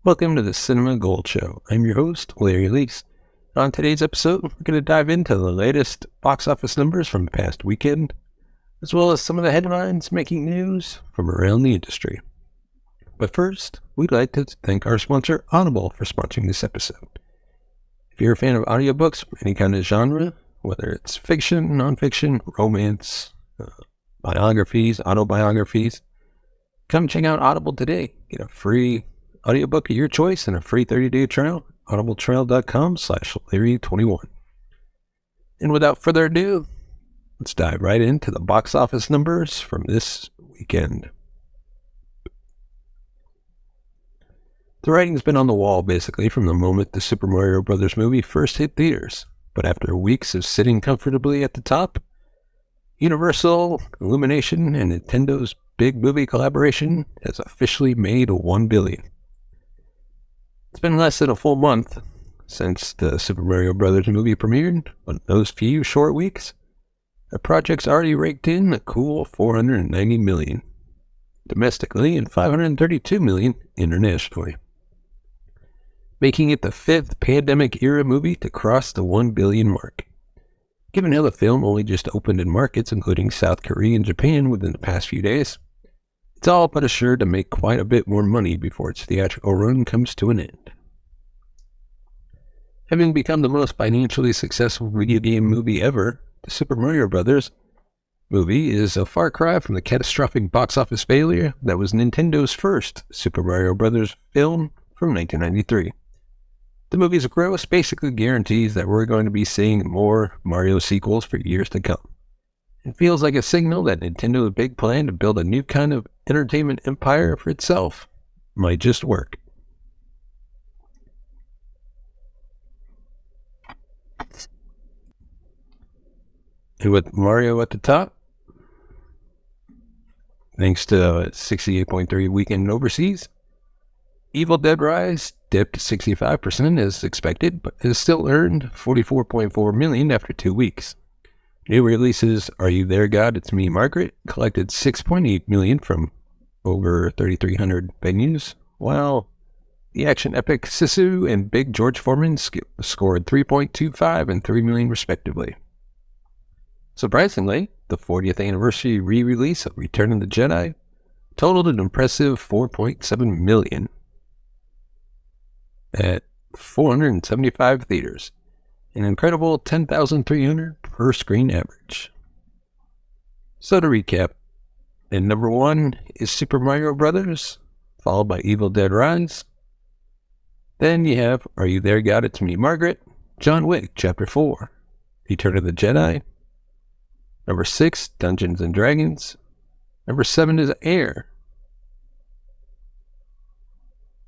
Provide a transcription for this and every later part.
Welcome to the Cinema Gold Show. I'm your host, Larry Leese. On today's episode, we're going to dive into the latest box office numbers from the past weekend, as well as some of the headlines making news from around the industry. But first, we'd like to thank our sponsor, Audible, for sponsoring this episode. If you're a fan of audiobooks from any kind of genre, whether it's fiction, nonfiction, romance, biographies, autobiographies, come check out Audible today. Get a free audiobook of your choice and a free 30-day trial. audibletrial.com/Larry21. And without further ado, let's dive right into the box office numbers from this weekend. The writing's been on the wall basically from the moment the Super Mario Bros. Movie first hit theaters. But after weeks of sitting comfortably at the top, Universal, Illumination, and Nintendo's big movie collaboration has officially made $1 billion. It's been less than a full month since the Super Mario Bros. Movie premiered, but in those few short weeks, the project's already raked in a cool $490 million domestically and $532 million internationally, making it the fifth pandemic-era movie to cross the $1 billion mark. Given how the film only just opened in markets, including South Korea and Japan, within the past few days, it's all but assured to make quite a bit more money before its theatrical run comes to an end. Having become the most financially successful video game movie ever, the Super Mario Bros. Movie is a far cry from the catastrophic box office failure that was Nintendo's first Super Mario Bros. Film from 1993. The movie's gross basically guarantees that we're going to be seeing more Mario sequels for years to come. It feels like a signal that Nintendo's big plan to build a new kind of entertainment empire for itself might just work. And with Mario at the top, thanks to 68.3 weekend overseas, Evil Dead Rise dipped 65% as expected, but has still earned $44.4 million after 2 weeks. New releases Are You There, God? It's Me, Margaret collected $6.8 million from over 3,300 venues, while the action epic Sisu and Big George Foreman scored $3.25 and $3 million respectively. Surprisingly, the 40th anniversary re-release of Return of the Jedi totaled an impressive $4.7 million at 475 theaters, an incredible 10,300 per screen average. So to recap, and number 1 is Super Mario Bros., followed by Evil Dead Rise. Then you have Are You There, God? It's Me, Margaret, John Wick Chapter 4, Return of the Jedi. Number 6, Dungeons and Dragons. Number 7 is Air.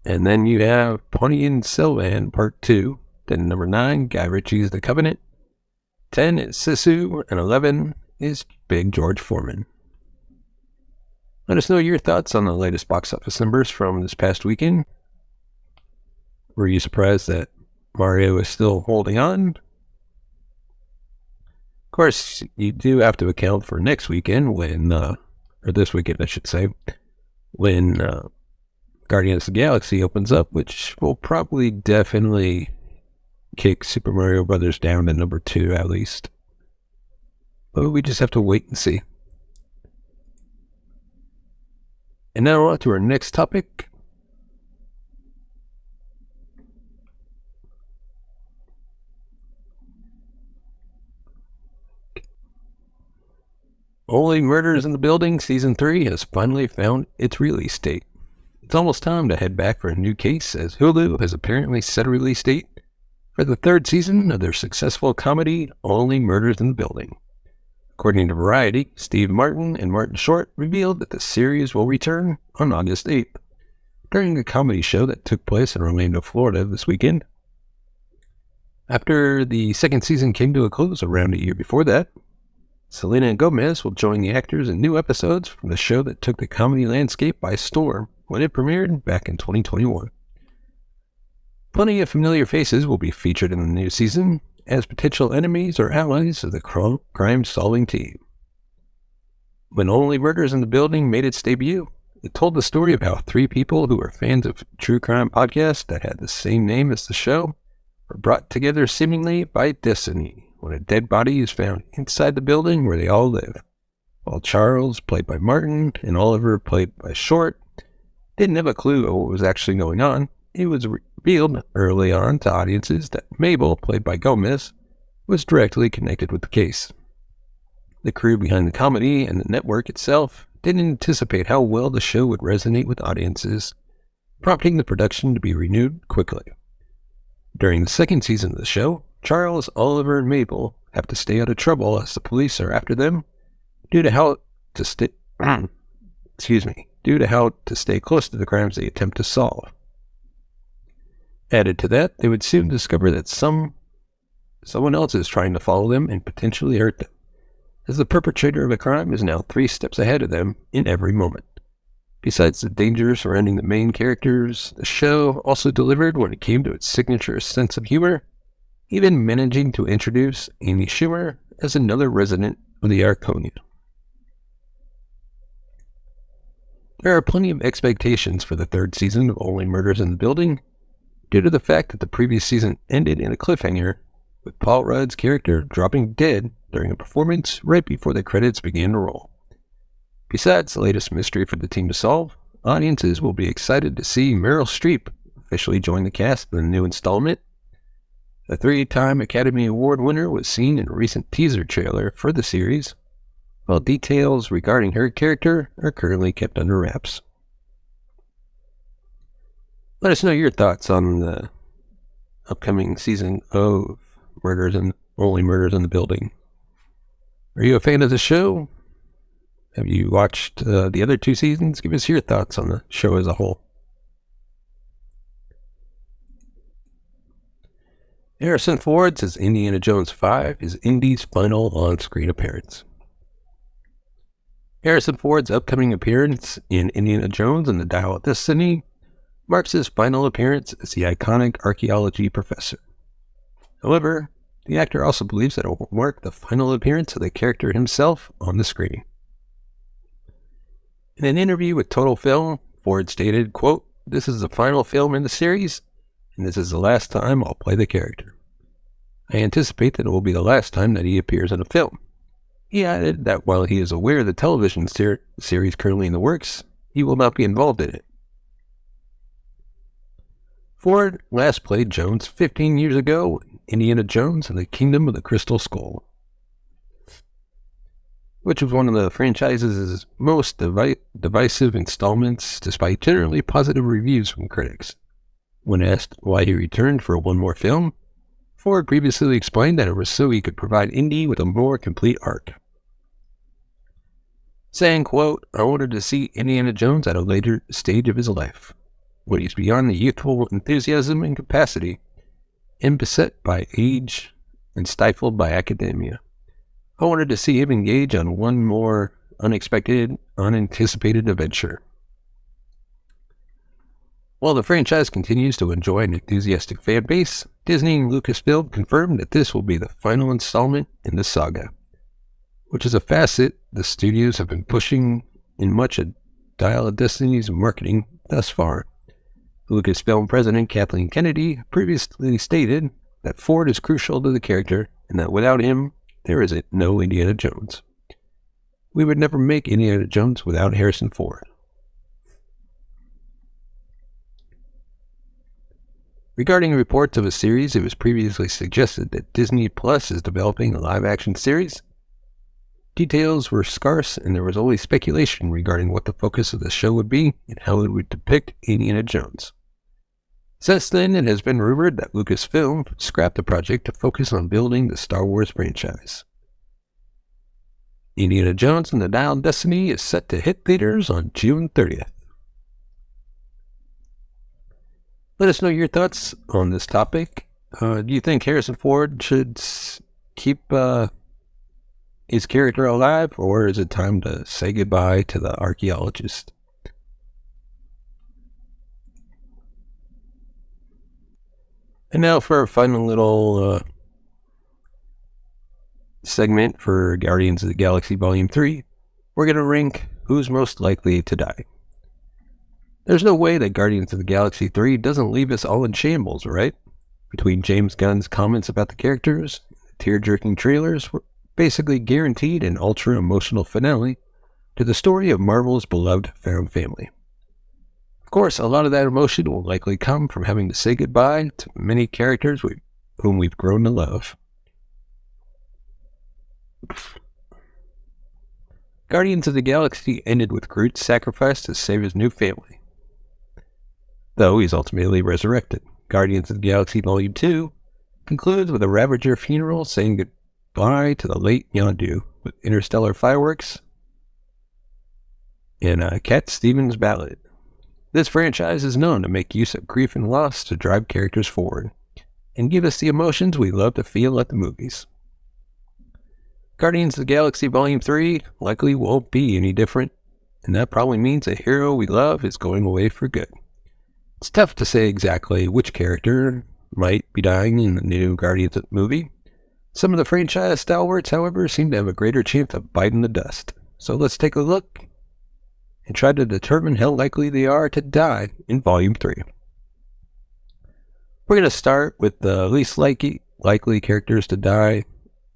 And then you have Pontiac Sylvan Part 2. Then number 9, Guy Ritchie's The Covenant. 10 is Sisu, and 11 is Big George Foreman. Let us know your thoughts on the latest box office numbers from this past weekend. Were you surprised that Mario is still holding on? Of course, you do have to account for next weekend when, or this weekend I should say, when Guardians of the Galaxy opens up, which will probably definitely kick Super Mario Bros. Down to number 2 at least. But we just have to wait and see. And now on to our next topic. Only Murders in the Building Season 3 has finally found its release date. It's almost time to head back for a new case, as Hulu has apparently set a release date for the 3rd season of their successful comedy, Only Murders in the Building. According to Variety, Steve Martin and Martin Short revealed that the series will return on August 8th, during a comedy show that took place in Orlando, Florida this weekend. After the 2nd season came to a close around a year before that, Selena Gomez will join the actors in new episodes from the show that took the comedy landscape by storm when it premiered back in 2021. Plenty of familiar faces will be featured in the new season as potential enemies or allies of the crime-solving team. When Only Murders in the Building made its debut, It told the story of how three people who were fans of true crime podcasts that had the same name as the show were brought together seemingly by destiny when a dead body is found inside the building where they all live. While Charles, played by Martin, and Oliver, played by Short, didn't have a clue of what was actually going on, it was revealed early on to audiences that Mabel, played by Gomez, was directly connected with the case. The crew behind the comedy and the network itself didn't anticipate how well the show would resonate with audiences, prompting the production to be renewed quickly. During the second season of the show, Charles, Oliver, and Mabel have to stay out of trouble as the police are after them due to how to stay close to the crimes they attempt to solve. Added to that, they would soon discover that someone else is trying to follow them and potentially hurt them, as the perpetrator of a crime is now 3 steps ahead of them in every moment. Besides the dangers surrounding the main characters, the show also delivered when it came to its signature sense of humor, even managing to introduce Amy Schumer as another resident of the Arconia. There are plenty of expectations for the third season of Only Murders in the Building, due to the fact that the previous season ended in a cliffhanger, with Paul Rudd's character dropping dead during a performance right before the credits began to roll. Besides the latest mystery for the team to solve, audiences will be excited to see Meryl Streep officially join the cast in the new installment. The 3-time Academy Award winner was seen in a recent teaser trailer for the series, while details regarding her character are currently kept under wraps. Let us know your thoughts on the upcoming season of Only Murders in the Building. Are you a fan of the show? Have you watched the other 2 seasons? Give us your thoughts on the show as a whole. Harrison Ford's as Indiana Jones 5 is Indy's final on-screen appearance. Harrison Ford's upcoming appearance in Indiana Jones and the Dial of Destiny marks his final appearance as the iconic archaeology professor. However, the actor also believes that it will mark the final appearance of the character himself on the screen. In an interview with Total Film, Ford stated, quote, "This is the final film in the series, and this is the last time I'll play the character. I anticipate that it will be the last time that he appears in a film." He added that while he is aware of the television series currently in the works, he will not be involved in it. Ford last played Jones 15 years ago in Indiana Jones and the Kingdom of the Crystal Skull, which was one of the franchise's most divisive installments despite generally positive reviews from critics. When asked why he returned for one more film, Ford previously explained that it was so he could provide Indy with a more complete arc, saying, quote, "I wanted to see Indiana Jones at a later stage of his life, when he's beyond the youthful enthusiasm and capacity, and beset by age and stifled by academia. I wanted to see him engage on one more unexpected, unanticipated adventure." While the franchise continues to enjoy an enthusiastic fan base, Disney and Lucasfilm confirmed that this will be the final installment in the saga, which is a facet the studios have been pushing in much of Dial of Destiny's marketing thus far. Lucasfilm president Kathleen Kennedy previously stated that Ford is crucial to the character and that without him, there is no Indiana Jones. "We would never make Indiana Jones without Harrison Ford." Regarding reports of a series, it was previously suggested that Disney Plus is developing a live-action series. Details were scarce, and there was only speculation regarding what the focus of the show would be and how it would depict Indiana Jones. Since then, it has been rumored that Lucasfilm scrapped the project to focus on building the Star Wars franchise. Indiana Jones and the Dial of Destiny is set to hit theaters on June 30th. Let us know your thoughts on this topic. Do you think Harrison Ford should keep his character alive, or is it time to say goodbye to the archaeologist? And now for our final little segment for Guardians of the Galaxy Volume 3, we're going to rank who's most likely to die. There's no way that Guardians of the Galaxy 3 doesn't leave us all in shambles, right? Between James Gunn's comments about the characters, tear-jerking trailers, we're basically guaranteed an ultra-emotional finale to the story of Marvel's beloved found family. Of course, a lot of that emotion will likely come from having to say goodbye to many characters whom we've grown to love. Guardians of the Galaxy ended with Groot's sacrifice to save his new family, though he's ultimately resurrected. Guardians of the Galaxy Volume 2 concludes with a Ravager funeral saying goodbye to the late Yondu with interstellar fireworks and Cat Stevens' ballad. This franchise is known to make use of grief and loss to drive characters forward and give us the emotions we love to feel at the movies. Guardians of the Galaxy Volume 3 likely won't be any different, and that probably means a hero we love is going away for good. It's tough to say exactly which character might be dying in the new Guardians movie. Some of the franchise stalwarts, however, seem to have a greater chance of biting the dust. So let's take a look and try to determine how likely they are to die in Volume 3. We're going to start with the least likely characters to die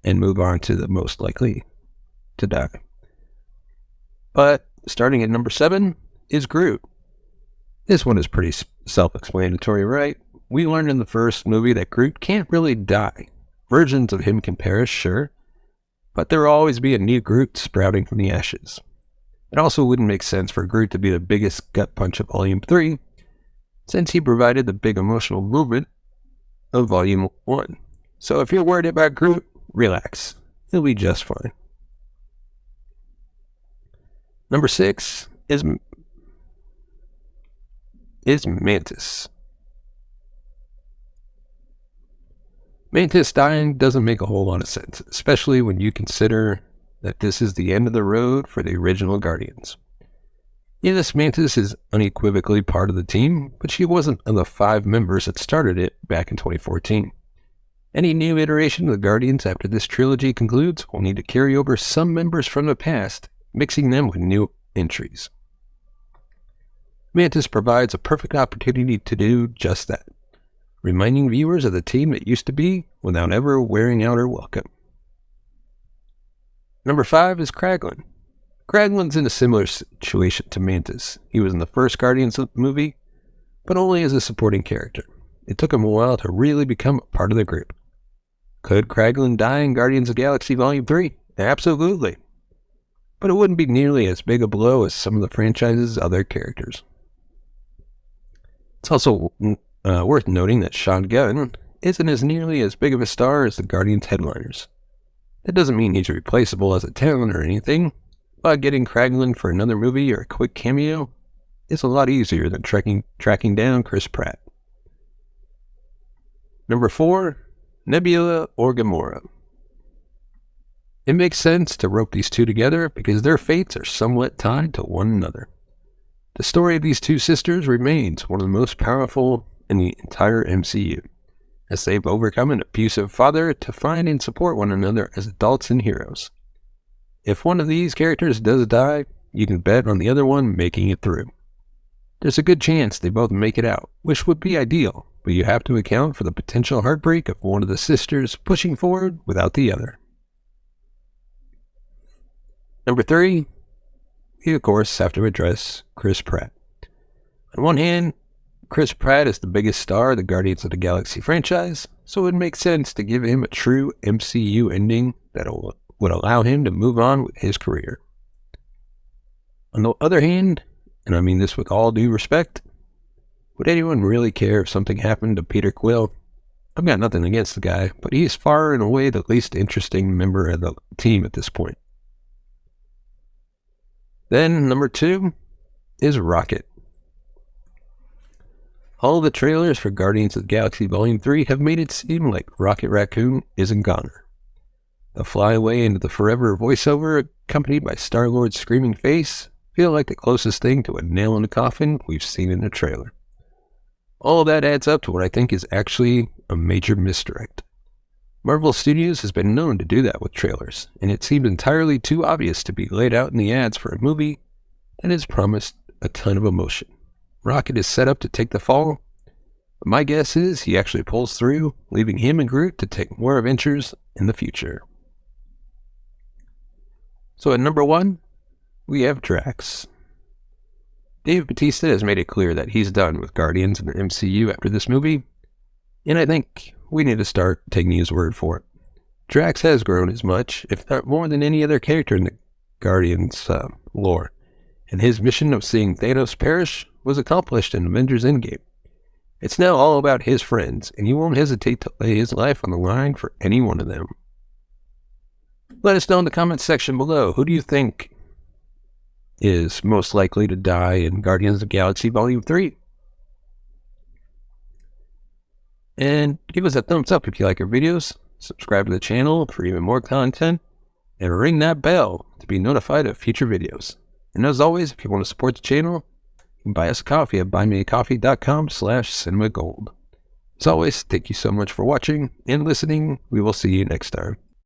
and move on to the most likely to die. But starting at number 7 is Groot. This one is pretty self-explanatory, right? We learned in the first movie that Groot can't really die. Versions of him can perish, sure, but there will always be a new Groot sprouting from the ashes. It also wouldn't make sense for Groot to be the biggest gut punch of Volume 3, since he provided the big emotional movement of Volume 1. So if you're worried about Groot, relax. He'll be just fine. Number 6 is Mantis. Mantis dying doesn't make a whole lot of sense, especially when you consider that this is the end of the road for the original Guardians. Yes, Mantis is unequivocally part of the team, but she wasn't of the 5 members that started it back in 2014. Any new iteration of the Guardians after this trilogy concludes will need to carry over some members from the past, mixing them with new entries. Mantis provides a perfect opportunity to do just that, reminding viewers of the team that used to be without ever wearing out her welcome. Number 5 is Kraglin. Kraglin's in a similar situation to Mantis. He was in the first Guardians movie, but only as a supporting character. It took him a while to really become a part of the group. Could Kraglin die in Guardians of the Galaxy Volume 3? Absolutely. But it wouldn't be nearly as big a blow as some of the franchise's other characters. It's also worth noting that Sean Gunn isn't as nearly as big of a star as the Guardians headliners. That doesn't mean he's replaceable as a talent or anything, but getting Kraglin for another movie or a quick cameo is a lot easier than tracking down Chris Pratt. Number 4, Nebula or Gamora. It makes sense to rope these two together because their fates are somewhat tied to one another. The story of these two sisters remains one of the most powerful in the entire MCU, as they've overcome an abusive father to find and support one another as adults and heroes. If one of these characters does die, you can bet on the other one making it through. There's a good chance they both make it out, which would be ideal, but you have to account for the potential heartbreak of one of the sisters pushing forward without the other. Number 3, we of course have to address Chris Pratt. On one hand, Chris Pratt is the biggest star of the Guardians of the Galaxy franchise, so it makes sense to give him a true MCU ending that would allow him to move on with his career. On the other hand, and I mean this with all due respect, would anyone really care if something happened to Peter Quill? I've got nothing against the guy, but he is far and away the least interesting member of the team at this point. Then, number 2 is Rocket. All the trailers for Guardians of the Galaxy Volume 3 have made it seem like Rocket Raccoon isn't a goner. The flyaway into the forever voiceover, accompanied by Star-Lord's screaming face, feel like the closest thing to a nail in the coffin we've seen in a trailer. All of that adds up to what I think is actually a major misdirect. Marvel Studios has been known to do that with trailers, and it seems entirely too obvious to be laid out in the ads for a movie that has promised a ton of emotion. Rocket is set up to take the fall, but my guess is he actually pulls through, leaving him and Groot to take more adventures in the future. So at number 1, we have Drax. Dave Bautista has made it clear that he's done with Guardians in the MCU after this movie, and I think we need to start taking his word for it. Drax has grown as much, if not more than any other character in the Guardians lore, and his mission of seeing Thanos perish was accomplished in Avengers Endgame. It's now all about his friends, and he won't hesitate to lay his life on the line for any one of them. Let us know in the comments section below, who do you think is most likely to die in Guardians of the Galaxy Volume 3? And give us a thumbs up if you like our videos, subscribe to the channel for even more content, and ring that bell to be notified of future videos. And as always, if you want to support the channel, you can buy us a coffee at buymeacoffee.com/cinemagold. As always, thank you so much for watching and listening. We will see you next time.